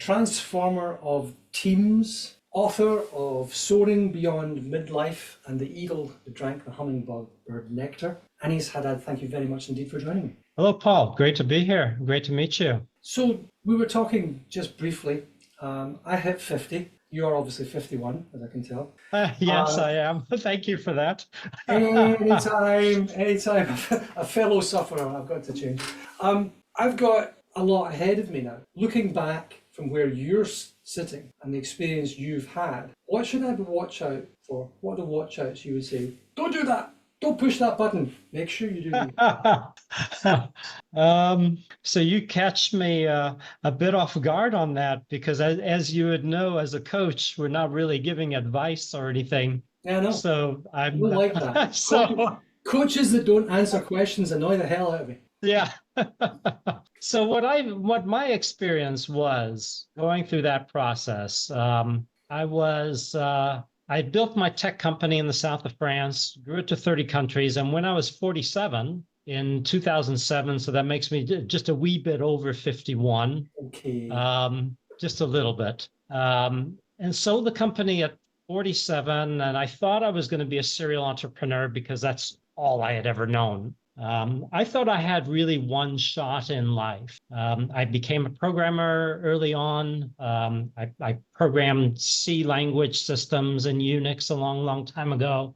transformer of teams, author of Soaring Beyond Midlife and The Eagle Who Drank the Hummingbird Nectar. Aneace Haddad, thank you very much indeed for joining me. Hello, Paul. Great to be here. Great to meet you. So we were talking just briefly. I hit 50. You are obviously 51, as I can tell. Yes, I am. Thank you for that. anytime. A fellow sufferer, I've got to change. I've got a lot ahead of me now. Looking back from where you're sitting and the experience you've had, what should I watch out for? What are the watch outs you would say? Don't do that. Don't push that button. Make sure you do. So you catch me a bit off guard on that, because as you would know, as a coach, we're not really giving advice or anything. Yeah, I know. So I don't like that. So coaches that don't answer questions annoy the hell out of me. yeah. So what my experience was going through that process, I built my tech company in the south of France, grew it to 30 countries. And when I was 47 in 2007, so that makes me just a wee bit over 51, Okay. just a little bit. And sold the company at 47. And I thought I was going to be a serial entrepreneur because that's all I had ever known. I thought I had really one shot in life. I became a programmer early on. I programmed C language systems in Unix a long time ago.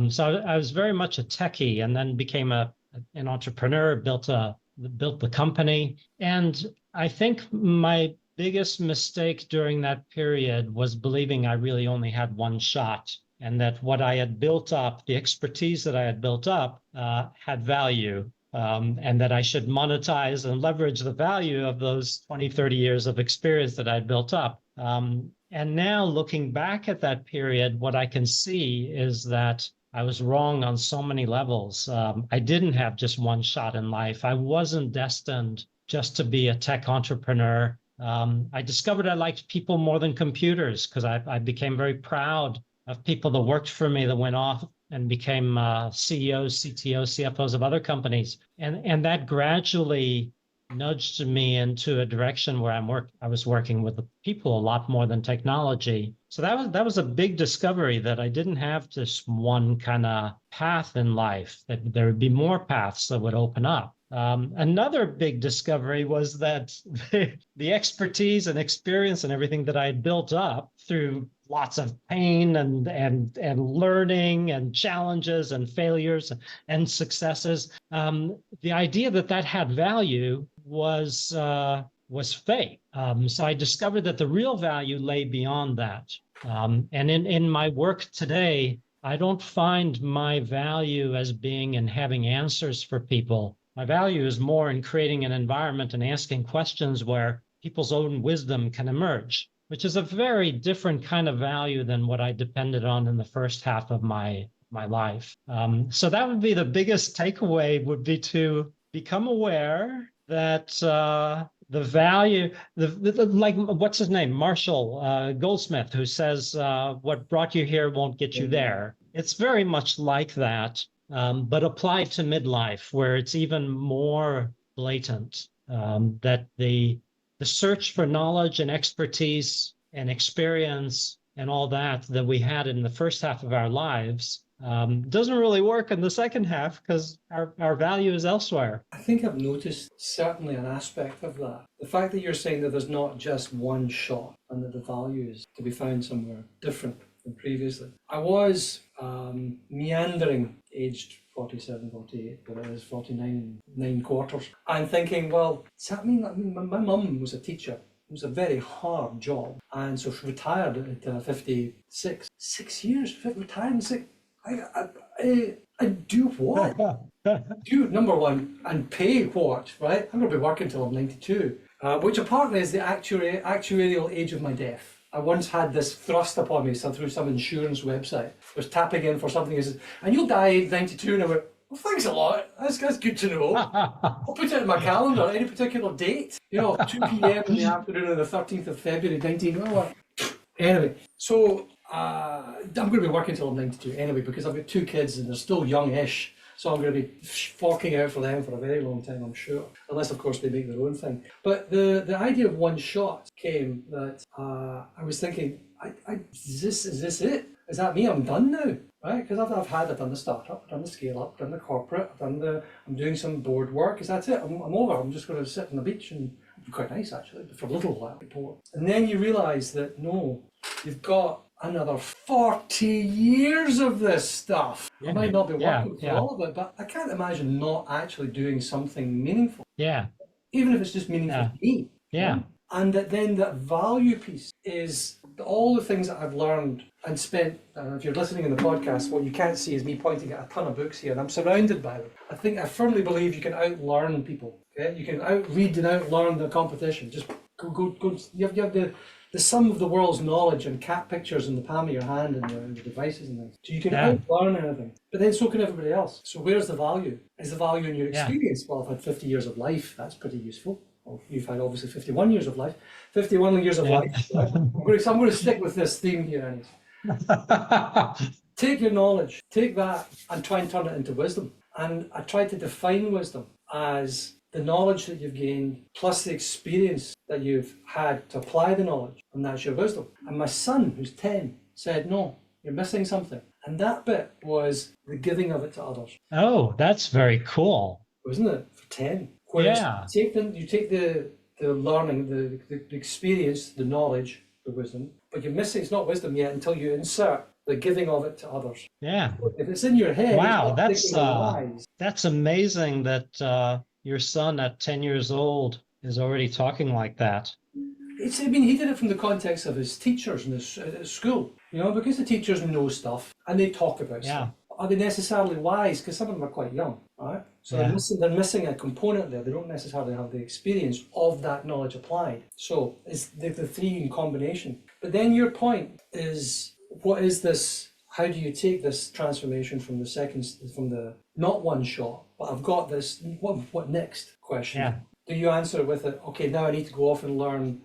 So I was very much a techie, and then became an entrepreneur, built the company. And I think my biggest mistake during that period was believing I really only had one shot, and that what I had built up, the expertise that I had built up, had value, and that I should monetize and leverage the value of those 20, 30 years of experience that I'd built up. And now looking back at that period, what I can see is that I was wrong on so many levels. I didn't have just one shot in life. I wasn't destined just to be a tech entrepreneur. I discovered I liked people more than computers, because I became very proud of people that worked for me that went off and became CEOs, CTOs, CFOs of other companies. And that gradually nudged me into a direction where I was working with the people a lot more than technology. So that was a big discovery, that I didn't have just one kind of path in life, that there would be more paths that would open up. Another big discovery was that the expertise and experience and everything that I had built up through lots of pain and learning and challenges and failures and successes, the idea that had value was fake. So I discovered that the real value lay beyond that. And in my work today, I don't find my value as being in having answers for people. My value is more in creating an environment and asking questions where people's own wisdom can emerge, which is a very different kind of value than what I depended on in the first half of my life. So that would be the biggest takeaway, would be to become aware that the value, like, what's his name? Marshall Goldsmith, who says, what brought you here won't get you there. It's very much like that. But applied to midlife, where it's even more blatant, that the search for knowledge and expertise and experience and all that we had in the first half of our lives doesn't really work in the second half, because our value is elsewhere. I think I've noticed certainly an aspect of that. The fact that you're saying that there's not just one shot and that the value is to be found somewhere different than previously. I was meandering, aged 47, 48, but I was 49 and 9/4, and thinking, well, does that mean my mum was a teacher? It was a very hard job, and so she retired at 56. 6 years, retired in 6. I do what? Do number one, and pay what, right? I'm going to be working till I'm 92, which apparently is the actuarial age of my death. I once had this thrust upon me through some insurance website. I was tapping in for something, and you'll die at 92, and I went, well, thanks a lot. That's good to know. I'll put it in my calendar, any particular date. 2 p.m. in the afternoon on the 13th of February, 19. Anyway, so I'm going to be working till I'm 92 anyway, because I've got 2 kids and they're still young-ish. So I'm going to be forking out for them for a very long time, I'm sure. Unless, of course, they make their own thing. But the idea of one shot came that I was thinking, is this it? Is that me? I'm done now, right? Because I've done the startup, I've done the scale up, I've done the corporate, I'm doing some board work. Is that it? I'm over. I'm just going to sit on the beach and it'd be quite nice actually, but for a little while before. And then you realise that no, you've got another 40 years of this stuff. I might not be working for all of it, but I can't imagine not actually doing something meaningful. Yeah. Even if it's just meaningful to me. Yeah. Right? And that value piece is all the things that I've learned and spent. If you're listening in the podcast, what you can't see is me pointing at a ton of books here, and I'm surrounded by them. I firmly believe you can outlearn people. Okay, you can outread and outlearn the competition. Just go. You have the sum of the world's knowledge and cat pictures in the palm of your hand and the devices and things. So you can outlearn anything. But then so can everybody else. So where's the value? Is the value in your experience? Well, I've had 50 years of life. That's pretty useful. Well, you've had obviously 51 years of life. 51 years of life. Right? So I'm going to stick with this theme here, Aneace. Take your knowledge, take that and try and turn it into wisdom. And I try to define wisdom as the knowledge that you've gained plus the experience that you've had to apply the knowledge, and that's your wisdom. And my son, who's 10, said, no, you're missing something. And that bit was the giving of it to others. Oh, that's very cool. Wasn't it? For 10. Whereas you take the learning, the experience, the knowledge, the wisdom, but you're missing, it's not wisdom yet until you insert the giving of it to others. Yeah. If it's in your head, wow, that's amazing that your son at 10 years old is already talking like that. He did it from the context of his teachers in his school, because the teachers know stuff and they talk about stuff. Are they necessarily wise? Because some of them are quite young, right? So they're missing a component there. They don't necessarily have the experience of that knowledge applied. So it's the three in combination. But then your point is, what is this? How do you take this transformation from the not one shot, but I've got this, what next question? Yeah. Do you answer with it, okay, now I need to go off and learn,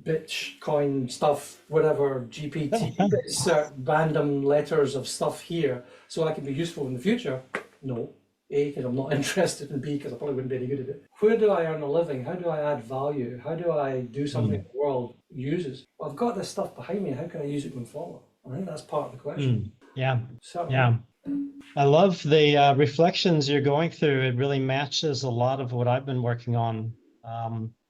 Bitcoin stuff, whatever, GPT, insert random letters of stuff here so I can be useful in the future? No. A, because I'm not interested, and B, because I probably wouldn't be any good at it. Where do I earn a living? How do I add value? How do I do something the world uses? Well, I've got this stuff behind me. How can I use it going forward? I think that's part of the question. Yeah. I love the reflections you're going through. It really matches a lot of what I've been working on.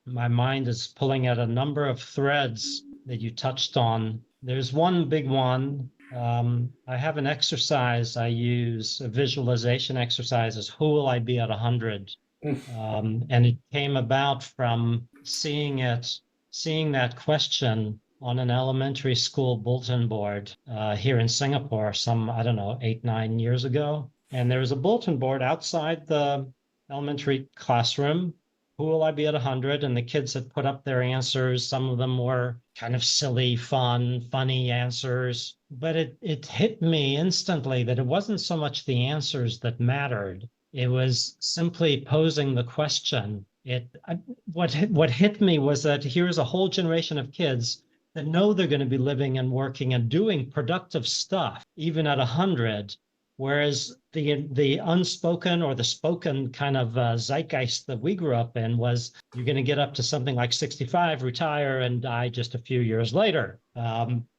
My mind is pulling at a number of threads that you touched on. There's one big one. I have an exercise I use, a visualization exercise, is who will I be at 100? And it came about from seeing that question on an elementary school bulletin board here in Singapore some, 8, 9 years ago. And there was a bulletin board outside the elementary classroom. Who will I be at 100? And the kids had put up their answers. Some of them were kind of silly, funny answers. But it hit me instantly that it wasn't so much the answers that mattered. It was simply posing the question. What hit me was that here's a whole generation of kids that know they're going to be living and working and doing productive stuff, even at 100. Whereas the unspoken or the spoken kind of zeitgeist that we grew up in was you're going to get up to something like 65, retire, and die just a few years later.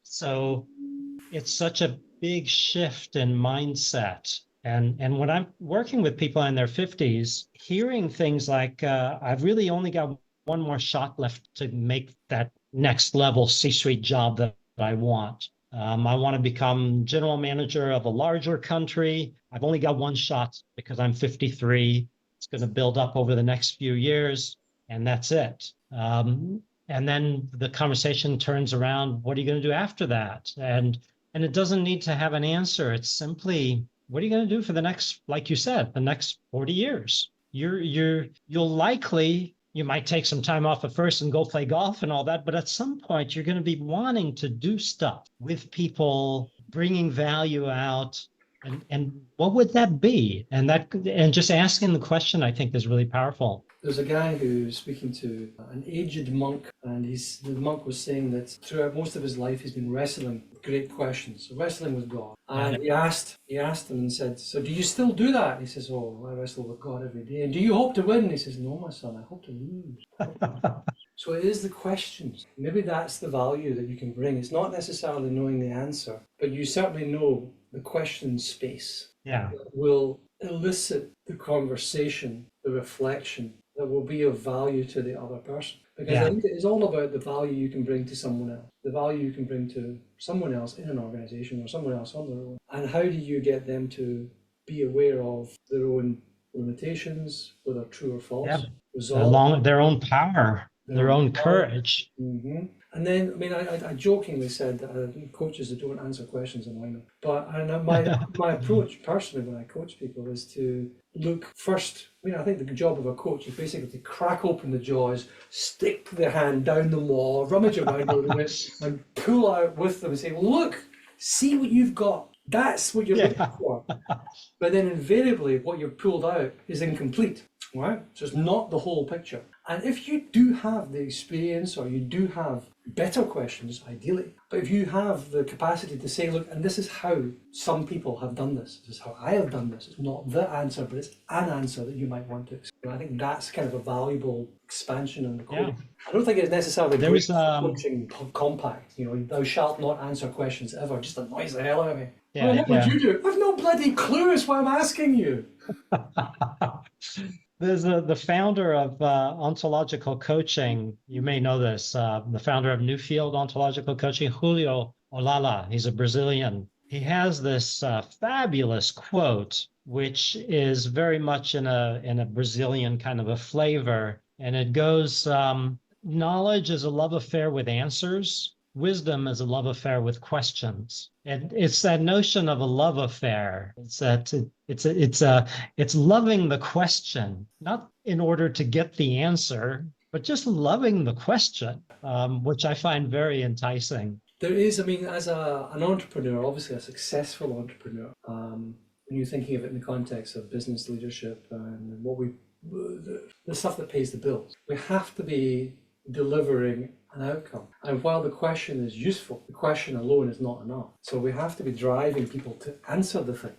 So it's such a big shift in mindset. And when I'm working with people in their 50s, hearing things like, I've really only got one more shot left to make that next level C-suite job that I want. I want to become general manager of a larger country. I've only got one shot because I'm 53. It's going to build up over the next few years, and that's it. And then the conversation turns around, what are you going to do after that? And it doesn't need to have an answer. It's simply, what are you going to do for the next, like you said, the next 40 years? You might take some time off at first and go play golf and all that, but at some point you're going to be wanting to do stuff with people, bringing value out. And what would that be? And just asking the question, I think, is really powerful. There's a guy who's speaking to an aged monk, and the monk was saying that throughout most of his life he's been wrestling with great questions, wrestling with God. And he asked him and said, "So do you still do that?" And he says, "Oh, I wrestle with God every day." "And do you hope to win?" And he says, "No, my son, I hope to lose." So it is the questions. Maybe that's the value that you can bring. It's not necessarily knowing the answer, but you certainly know the question space. Yeah. That will elicit the conversation, the reflection that will be of value to the other person. Because I think it is all about the value you can bring to someone else, the value you can bring to someone else in an organization or someone else on their own. And how do you get them to be aware of their own limitations, whether true or false, Along their own power, their own power. courage. Mm-hmm. And then, I mean, I jokingly said that coaches that don't answer questions annoy me. But my approach personally when I coach people is to look first. I mean, I think the job of a coach is basically to crack open the jaws, stick their hand down the wall, rummage around a little bit, and pull out with them and say, "Look, see what you've got. That's what you're looking for." But then invariably what you've pulled out is incomplete, right? So it's not the whole picture. And if you do have the experience or you do have better questions, ideally, but if you have the capacity to say, "Look, and this is how some people have done this is how I have done this. It's not the answer, but it's an answer that you might want to explore." I think that's kind of a valuable expansion in the coaching. I don't think it's necessarily great coaching compact. "Thou shalt not answer questions ever," just annoys the hell out of me. What would you do? I've no bloody clue. It's why I'm asking you. There's the founder of ontological coaching. You may know this. The founder of Newfield Ontological Coaching, Julio Olala. He's a Brazilian. He has this fabulous quote, which is very much in a Brazilian kind of a flavor, and it goes, "Knowledge is a love affair with answers. Wisdom is a love affair with questions." And it's that notion of a love affair. It's loving the question, not in order to get the answer, but just loving the question, which I find very enticing. There is, I mean, as an entrepreneur, obviously a successful entrepreneur, when you're thinking of it in the context of business leadership and the stuff that pays the bills, we have to be delivering an outcome. And while the question is useful, the question alone is not enough. So we have to be driving people to answer the thing.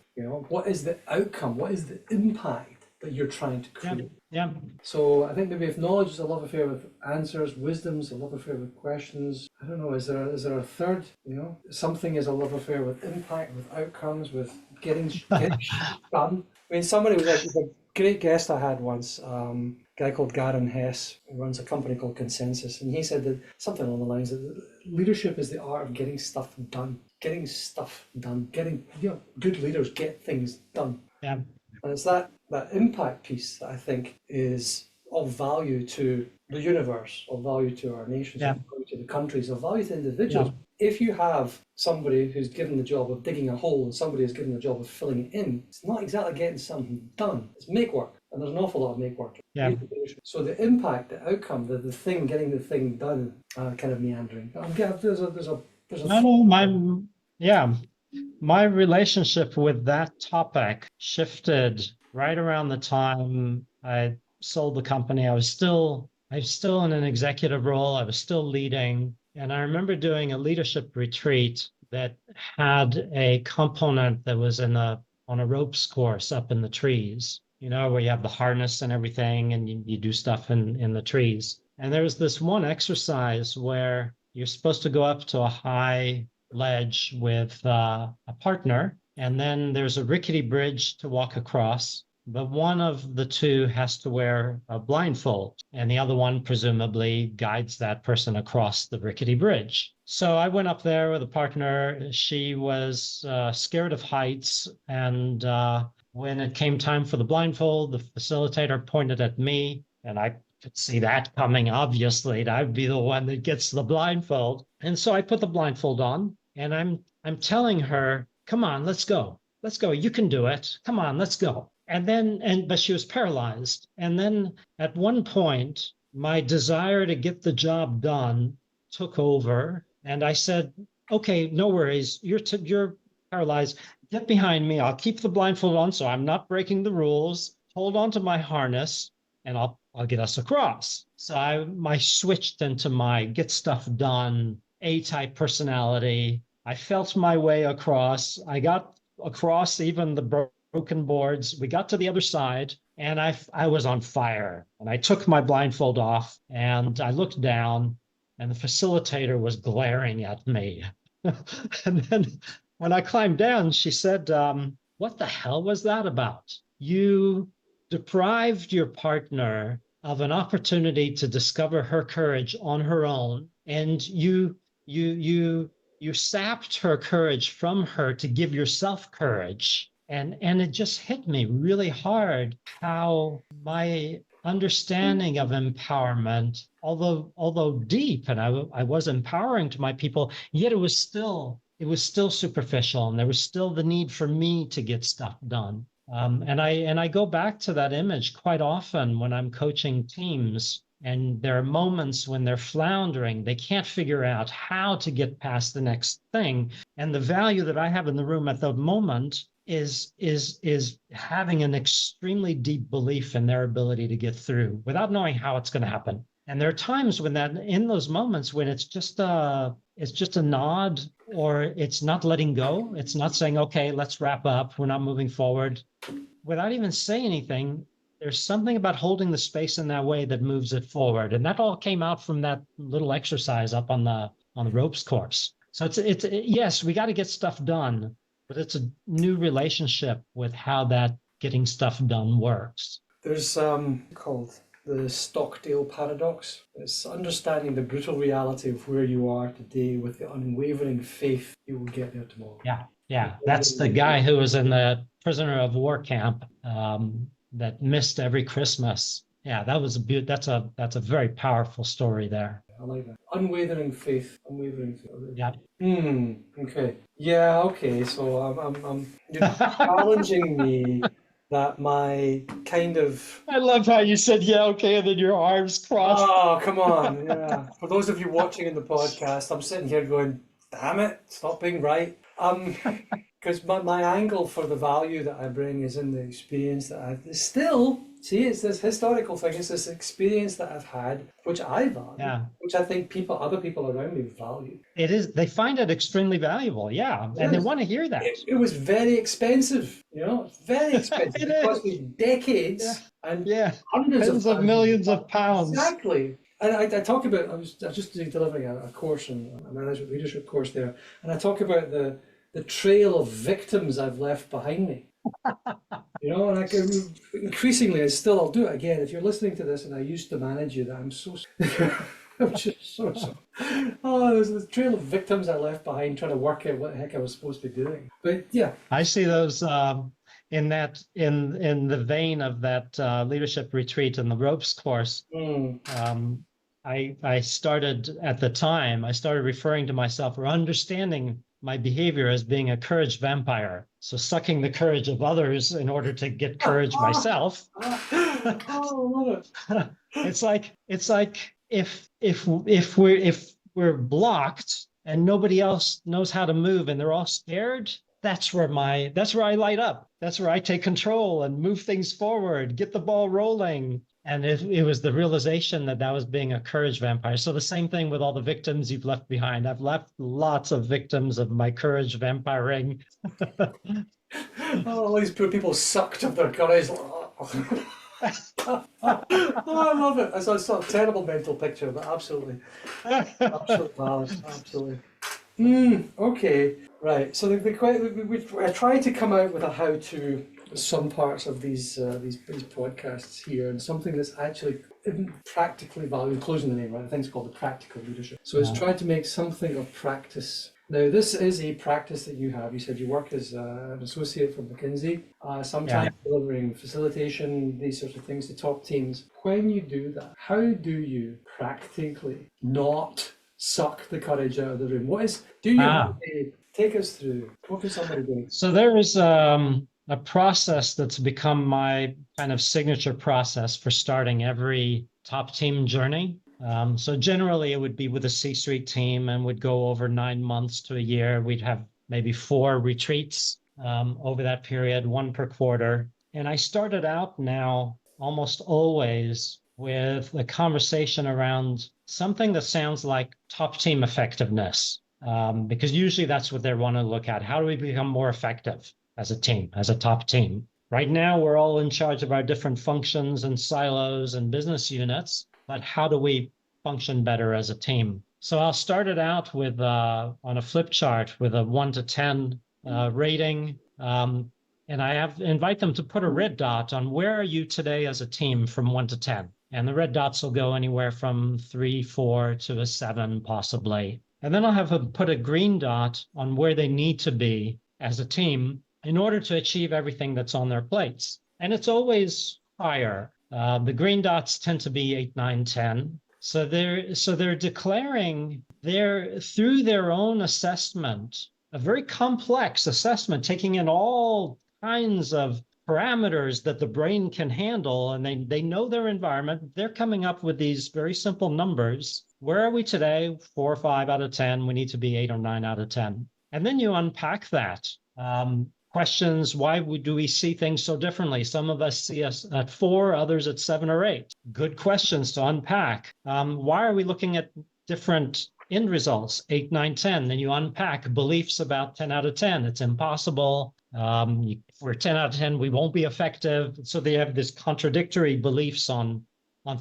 What is the outcome? What is the impact that you're trying to create? Yeah. So I think maybe if knowledge is a love affair with answers, wisdom's a love affair with questions. I don't know, is there a third? Something is a love affair with impact, with outcomes, with getting done. I mean, somebody was a great guest I had once, a guy called Garen Hess, who runs a company called Consensus, and he said that something along the lines that leadership is the art of getting stuff done. Getting stuff done. Good leaders get things done. Yeah. And it's that impact piece that I think is of value to the universe, of value to our nations, of value to the countries, of value to individuals. If you have somebody who's given the job of digging a hole and somebody who's given the job of filling it in, it's not exactly getting something done. It's make work. And there's an awful lot of make work. Yeah. So the impact, the outcome, the thing, getting the thing done, kind of meandering. My relationship with that topic shifted right around the time I sold the company. I was still in an executive role. I was still leading. And I remember doing a leadership retreat that had a component that was on a ropes course up in the trees, where you have the harness and everything, and you do stuff in the trees. And there was this one exercise where you're supposed to go up to a high ledge with a partner, and then there's a rickety bridge to walk across, but one of the two has to wear a blindfold, and the other one presumably guides that person across the rickety bridge. So I went up there with a partner. She was scared of heights, and when it came time for the blindfold, the facilitator pointed at me, and I could see that coming, obviously. I'd be the one that gets the blindfold. And so I put the blindfold on, and I'm telling her, "Come on, let's go. Let's go. You can do it. Come on, let's go." But she was paralyzed. And then at one point, my desire to get the job done took over. And I said, "Okay, no worries. You're paralyzed. Get behind me. I'll keep the blindfold on so I'm not breaking the rules. Hold on to my harness, and I'll I'll get us across. So I switched into my get stuff done, A-type personality. I felt my way across. I got across even the broken boards. We got to the other side, and I was on fire. And I took my blindfold off, and I looked down, and the facilitator was glaring at me. And then when I climbed down, she said, what the hell was that about? You deprived your partner of an opportunity to discover her courage on her own, and you sapped her courage from her to give yourself courage. And it just hit me really hard how my understanding of empowerment, although deep, and I was empowering to my people, yet it was still superficial, and there was still the need for me to get stuff done. And I go back to that image quite often when I'm coaching teams, and there are moments when they're floundering, they can't figure out how to get past the next thing. And the value that I have in the room at the moment is having an extremely deep belief in their ability to get through without knowing how it's going to happen. And there are times when that, in those moments when it's just a nod, or it's not letting go. It's not saying, okay, let's wrap up. We're not moving forward. Without even saying anything, there's something about holding the space in that way that moves it forward. And that all came out from that little exercise up on the ropes course. So it's yes, we got to get stuff done, but it's a new relationship with how that getting stuff done works. There's called the Stockdale paradox. It's understanding the brutal reality of where you are today with the unwavering faith you will get there tomorrow. Yeah. That's the guy who was in the prisoner of war camp that missed every Christmas. Yeah, that's a very powerful story there. I like that. Unwavering faith. Yeah. Okay. Yeah. Okay. So you're challenging me that my kind of. I love how you said, yeah, okay, and then your arms crossed. Oh, come on. Yeah. For those of you watching in the podcast, I'm sitting here going, damn it, stop being right. Because my angle for the value that I bring is in the experience that I've still, see, it's this historical thing, it's this experience that I've had, which I value, which I think other people around me value. It is, they find it extremely valuable, and they want to hear that. It was very expensive, very expensive. It cost me decades and hundreds of millions of pounds. Exactly. And I talk about, I was just delivering a course, a management leadership course there, and I talk about the trail of victims I've left behind me. And I can increasingly, I'll do it again. If you're listening to this and I used to manage you, that I'm so I'm just so there's the trail of victims I left behind trying to work out what the heck I was supposed to be doing. But yeah. I see those in the vein of that leadership retreat and the ropes course. I started referring to myself or understanding my behavior as being a courage vampire. So sucking the courage of others in order to get courage myself. I love it. It's like if we're blocked and nobody else knows how to move and they're all scared, that's where I light up. That's where I take control and move things forward, get the ball rolling. And it was the realization that was being a courage vampire. So the same thing with all the victims you've left behind. I've left lots of victims of my courage vampiring. All these poor people sucked of their courage. I love it. It's a terrible mental picture, but absolutely valid. Absolutely. Okay, right. So I try to come out with a how-to. Some parts of these podcasts here, and something that's actually practically valuable. Closing the name, right? I think it's called the practical leadership. So it's trying to make something of practice. Now, this is a practice that you have. You said you work as an associate from McKinsey, sometimes delivering facilitation, these sorts of things to top teams. When you do that, how do you practically not suck the courage out of the room? Take us through. What can somebody do? So there is a process that's become my kind of signature process for starting every top team journey. So generally it would be with a C-suite team and would go over 9 months to a year. We'd have maybe 4 retreats over that period, 1 per quarter. And I started out now almost always with a conversation around something that sounds like top team effectiveness, because usually that's what they want to look at. How do we become more effective as a team, as a top team? Right now, we're all in charge of our different functions and silos and business units, but how do we function better as a team? So I'll start it out with on a flip chart with a 1 to 10 rating. And invite them to put a red dot on where are you today as a team from 1 to 10. And the red dots will go anywhere from 3, 4 to a 7, possibly. And then I'll have them put a green dot on where they need to be as a team in order to achieve everything that's on their plates. And it's always higher. The green dots tend to be 8, 9, 10. So they're declaring through their own assessment, a very complex assessment, taking in all kinds of parameters that the brain can handle, and they know their environment. They're coming up with these very simple numbers. Where are we today? 4 or 5 out of 10. We need to be 8 or 9 out of 10. And then you unpack that. Questions, why do we see things so differently? Some of us see us at 4, others at 7 or 8. Good questions to unpack. Why are we looking at different end results, 8, 9, 10? Then you unpack beliefs about 10 out of 10. It's impossible. If we're 10 out of 10, we won't be effective. So they have this contradictory beliefs on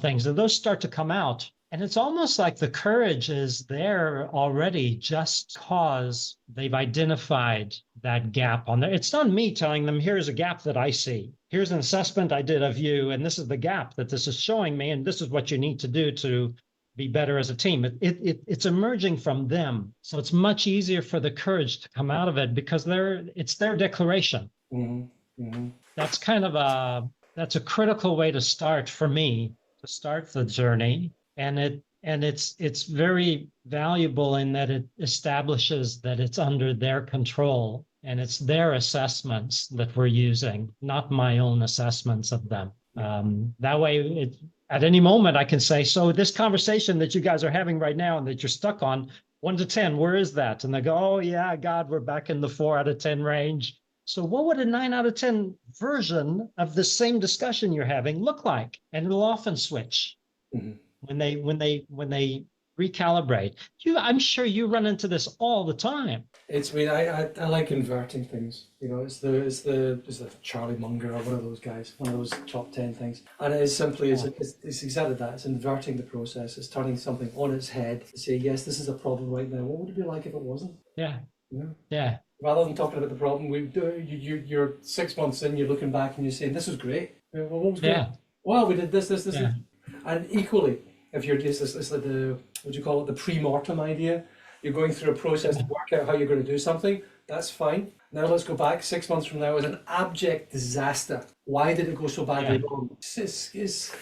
things, and those start to come out. And it's almost like the courage is there already just because they've identified that gap on there. It's not me telling them, here's a gap that I see. Here's an assessment I did of you, and this is the gap that this is showing me, and this is what you need to do to be better as a team. It's emerging from them. So it's much easier for the courage to come out of it because it's their declaration. Mm-hmm. Mm-hmm. That's a critical way to start for me, to start the journey. And it's very valuable in that it establishes that it's under their control and it's their assessments that we're using, not my own assessments of them. That way, at any moment, I can say, so this conversation that you guys are having right now and that you're stuck on, 1 to 10, where is that? And they go, oh, yeah, God, we're back in the 4 out of 10 range. So what would a 9 out of 10 version of the same discussion you're having look like? And it'll often switch. Mm-hmm. When they recalibrate. I'm sure you run into this all the time. I like inverting things. You know, it's the Charlie Munger or one of those guys, one of those top 10 things. And it is simply it's exactly that. It's inverting the process. It's turning something on its head to say, yes, this is a problem right now. What would it be like if it wasn't? Yeah. Yeah. Yeah. Rather than talking about the problem, you're 6 months in, you're looking back and you're saying, this was great. Well, what was great? Yeah. Well, we did this. Yeah. And equally, if you're just it's like the pre-mortem idea, you're going through a process to work out how you're going to do something, that's fine. Now let's go back 6 months from now as an abject disaster. Why did it go so badly wrong?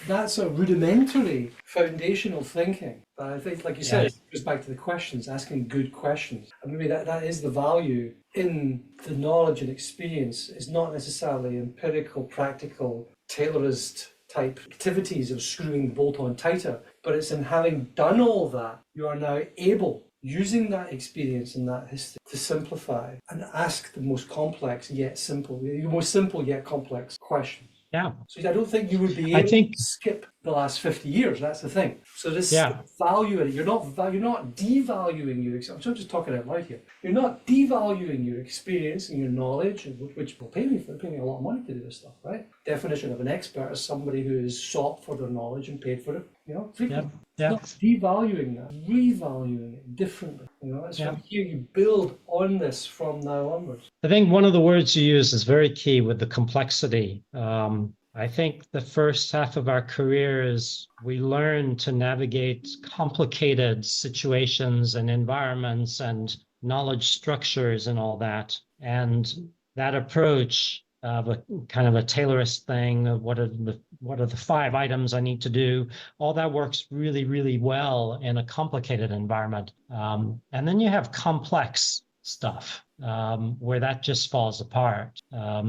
That's a rudimentary foundational thinking. But I think, like you said, it goes back to the questions, asking good questions. And maybe that is the value in the knowledge and experience. It's not necessarily empirical, practical, Taylorist type activities of screwing the bolt on tighter, but it's in having done all that, you are now able, using that experience and that history, to simplify and ask the most complex yet simple, the most simple yet complex questions. Yeah. So I don't think you would be able to skip the last 50 years. That's the thing. So this value in it, you're not devaluing your experience. I'm not just talking out loud here. You're not devaluing your experience and your knowledge, which will pay me a lot of money to do this stuff, right? Definition of an expert is somebody who has sought for their knowledge and paid for it, frequently. Yeah. Not devaluing that, revaluing it differently. It's from here you build on this from now onwards. I think one of the words you use is very key with the complexity. I think the first half of our career is we learn to navigate complicated situations and environments and knowledge structures and all that. And that approach of a kind of a Taylorist thing of what are the 5 items I need to do, all that works really, really well in a complicated environment. And then you have complex stuff where that just falls apart.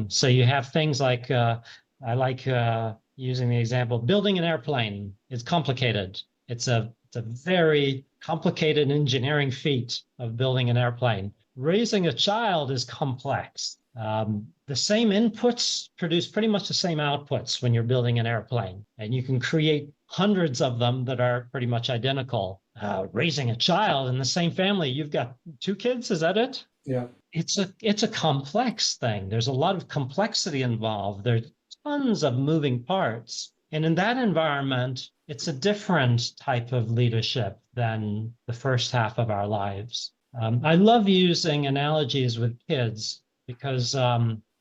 So you have things like, I like using the example, building an airplane is complicated. It's a very complicated engineering feat of building an airplane. Raising a child is complex. The same inputs produce pretty much the same outputs when you're building an airplane, and you can create hundreds of them that are pretty much identical. Raising a child in the same family, you've got 2 kids, is that it? Yeah. It's a complex thing. There's a lot of complexity involved. There's tons of moving parts. And in that environment, it's a different type of leadership than the first half of our lives. I love using analogies with kids because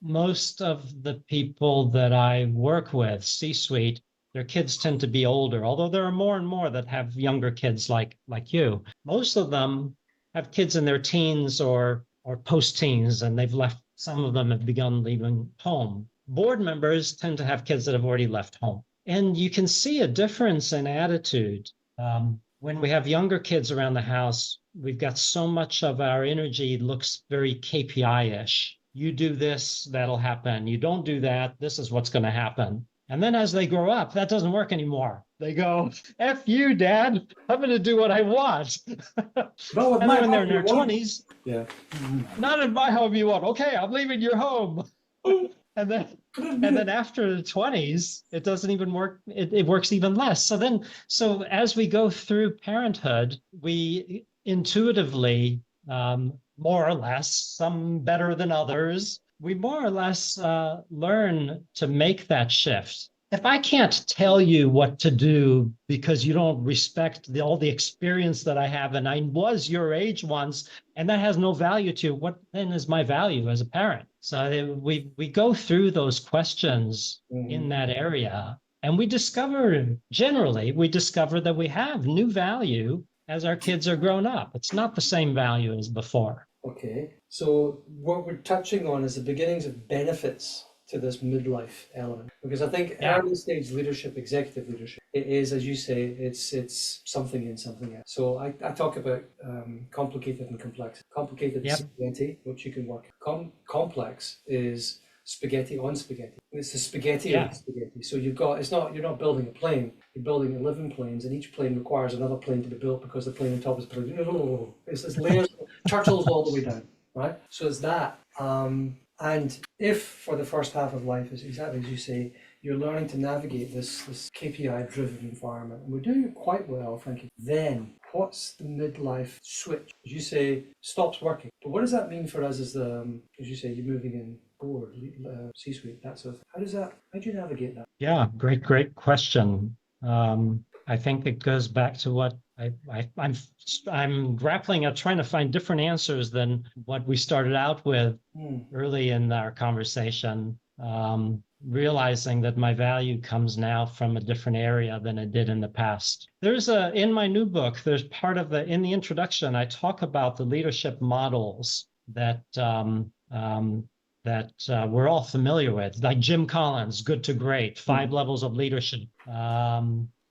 most of the people that I work with, C-suite, their kids tend to be older, although there are more and more that have younger kids like you. Most of them have kids in their teens or post-teens, and they've left. Some of them have begun leaving home. Board members tend to have kids that have already left home. And you can see a difference in attitude. When we have younger kids around the house, we've got so much of our energy looks very KPI-ish. You do this, that'll happen. You don't do that, this is what's going to happen. And then as they grow up, that doesn't work anymore. They go, F you, Dad, I'm going to do what I want. No, and then when they're in their 20s, yeah, not in my home you want. Okay, I'm leaving your home. And then after the 20s, it doesn't even work. It works even less. So as we go through parenthood, we intuitively, more or less, some better than others, we more or less learn to make that shift. If I can't tell you what to do because you don't respect all the experience that I have, and I was your age once, and that has no value to you, what then is my value as a parent? So we go through those questions in that area, and we discover that we have new value as our kids are grown up. It's not the same value as before. Okay, so what we're touching on is the beginnings of benefits to this midlife element, because I think early stage leadership, executive leadership, it is, as you say, it's something in something else. So I talk about complicated and complex. Complicated is spaghetti, which you can work. Complex is spaghetti on spaghetti. It's the spaghetti on spaghetti. So you're not building a plane, you're building 11 planes, and each plane requires another plane to be built because the plane on top is it's layers, turtles all the way down, right? So it's that. And if for the first half of life, is exactly as you say, you're learning to navigate this KPI-driven environment, and we're doing it quite well, thank you, then what's the midlife switch? As you say, stops working. But what does that mean for us as as you say, you're moving in board, C-suite, that sort of thing? How do you navigate that? Yeah, great question. I think it goes back to what I'm grappling at, trying to find different answers than what we started out with early in our conversation. Realizing that my value comes now from a different area than it did in the past. In my new book, there's part of in the introduction, I talk about the leadership models that we're all familiar with, like Jim Collins, Good to Great, 5 levels of leadership.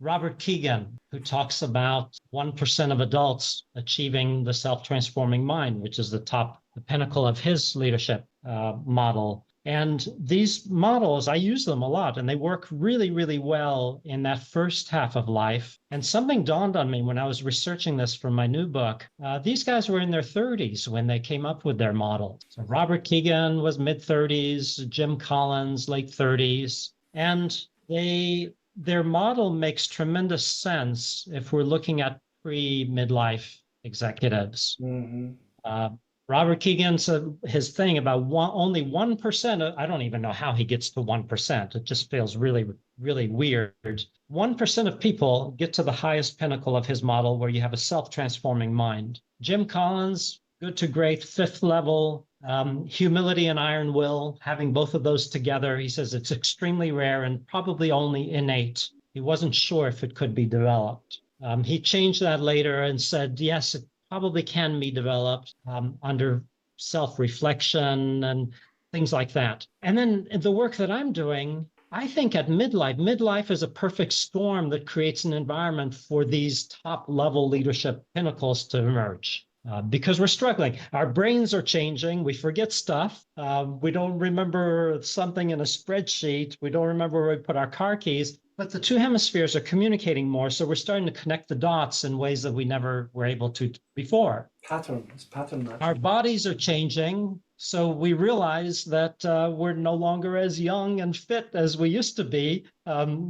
Robert Keegan, who talks about 1% of adults achieving the self-transforming mind, which is the pinnacle of his leadership model. And these models, I use them a lot, and they work really, really well in that first half of life. And something dawned on me when I was researching this for my new book. These guys were in their 30s when they came up with their model. So Robert Keegan was mid-30s, Jim Collins, late 30s. And their model makes tremendous sense if we're looking at pre-midlife executives. Robert Keegan said his thing about only 1%, I don't even know how he gets to 1%. It just feels really, really weird. 1% of people get to the highest pinnacle of his model where you have a self-transforming mind. Jim Collins, Good to Great, 5th level, humility and iron will, having both of those together. He says it's extremely rare and probably only innate. He wasn't sure if it could be developed. He changed that later and said, yes, it probably can be developed under self-reflection and things like that. And then the work that I'm doing, I think at midlife is a perfect storm that creates an environment for these top-level leadership pinnacles to emerge. Because we're struggling. Our brains are changing. We forget stuff. We don't remember something in a spreadsheet. We don't remember where we put our car keys. But the two hemispheres are communicating more, so we're starting to connect the dots in ways that we never were able to before. It's pattern matching. Our bodies are changing, so we realize that we're no longer as young and fit as we used to be.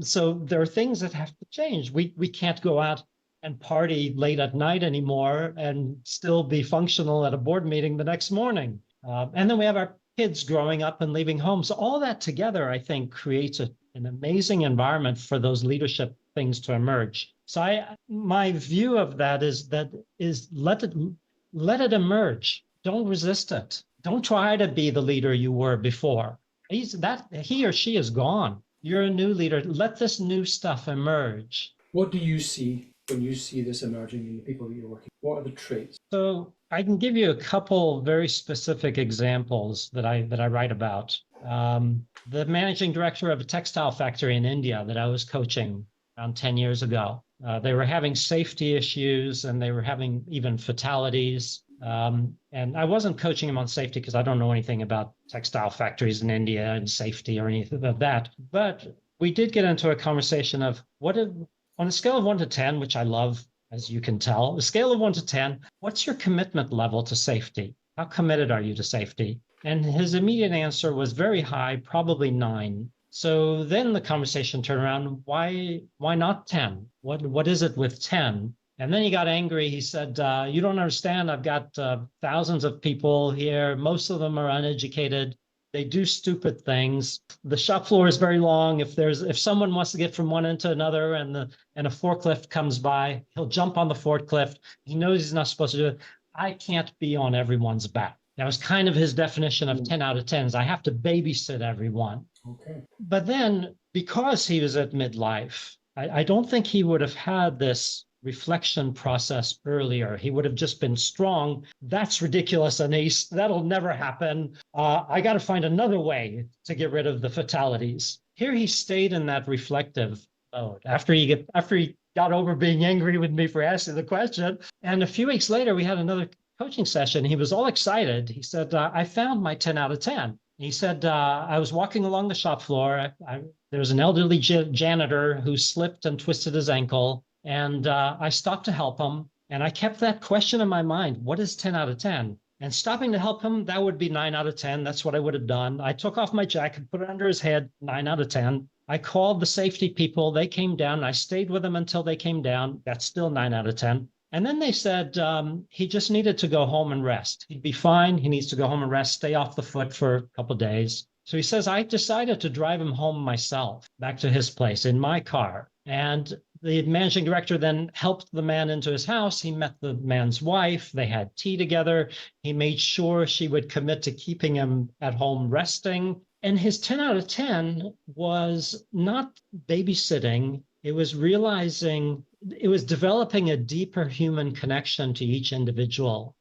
So there are things that have to change. We can't go out and party late at night anymore and still be functional at a board meeting the next morning. And then we have our kids growing up and leaving home. So all that together, I think, creates an amazing environment for those leadership things to emerge. So my view of that is let it emerge. Don't resist it. Don't try to be the leader you were before. He or she is gone. You're a new leader. Let this new stuff emerge. What do you see when you see this emerging in the people that you're working with? What are the traits? So I can give you a couple very specific examples that I write about. The managing director of a textile factory in India that I was coaching around 10 years ago, they were having safety issues and they were having even fatalities. And I wasn't coaching him on safety because I don't know anything about textile factories in India and safety or anything of that. But we did get into a conversation of on a scale of 1 to 10, which I love, as you can tell, a scale of 1 to 10, what's your commitment level to safety? How committed are you to safety? And his immediate answer was very high, probably 9. So then the conversation turned around, why not 10? What is it with 10? And then he got angry. He said, you don't understand. I've got thousands of people here. Most of them are uneducated. They do stupid things. The shop floor is very long. If someone wants to get from one end to another and a forklift comes by, he'll jump on the forklift. He knows he's not supposed to do it. I can't be on everyone's back. That was kind of his definition of 10 out of 10s. I have to babysit everyone. Okay. But then because he was at midlife, I don't think he would have had this reflection process earlier. He would have just been strong. That's ridiculous, Aneace. That'll never happen. I got to find another way to get rid of the fatalities. Here he stayed in that reflective mode after he got over being angry with me for asking the question. And a few weeks later, we had another coaching session. He was all excited. He said, I found my 10 out of 10. He said, I was walking along the shop floor. There was an elderly janitor who slipped and twisted his ankle. And I stopped to help him. And I kept that question in my mind. What is 10 out of 10? And stopping to help him, that would be 9 out of 10. That's what I would have done. I took off my jacket, put it under his head, 9 out of 10. I called the safety people. They came down. I stayed with them until they came down. That's still 9 out of 10. And then they said he just needed to go home and rest. He'd be fine. He needs to go home and rest, stay off the foot for a couple of days. So he says, I decided to drive him home myself, back to his place in my car. And the managing director then helped the man into his house. He met the man's wife. They had tea together. He made sure she would commit to keeping him at home resting. And his 10 out of 10 was not babysitting. It was developing a deeper human connection to each individual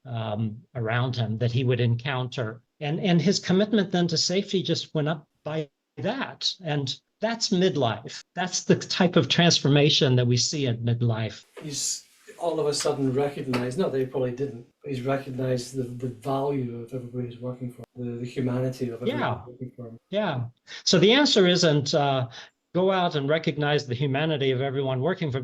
around him that he would encounter. And his commitment then to safety just went up by that. And that's midlife. That's the type of transformation that we see at midlife. He's all of a sudden recognized, not that he probably didn't, but he's recognized the value of everybody who's working for him, the humanity of everybody working for him. Yeah. So the answer isn't go out and recognize the humanity of everyone working for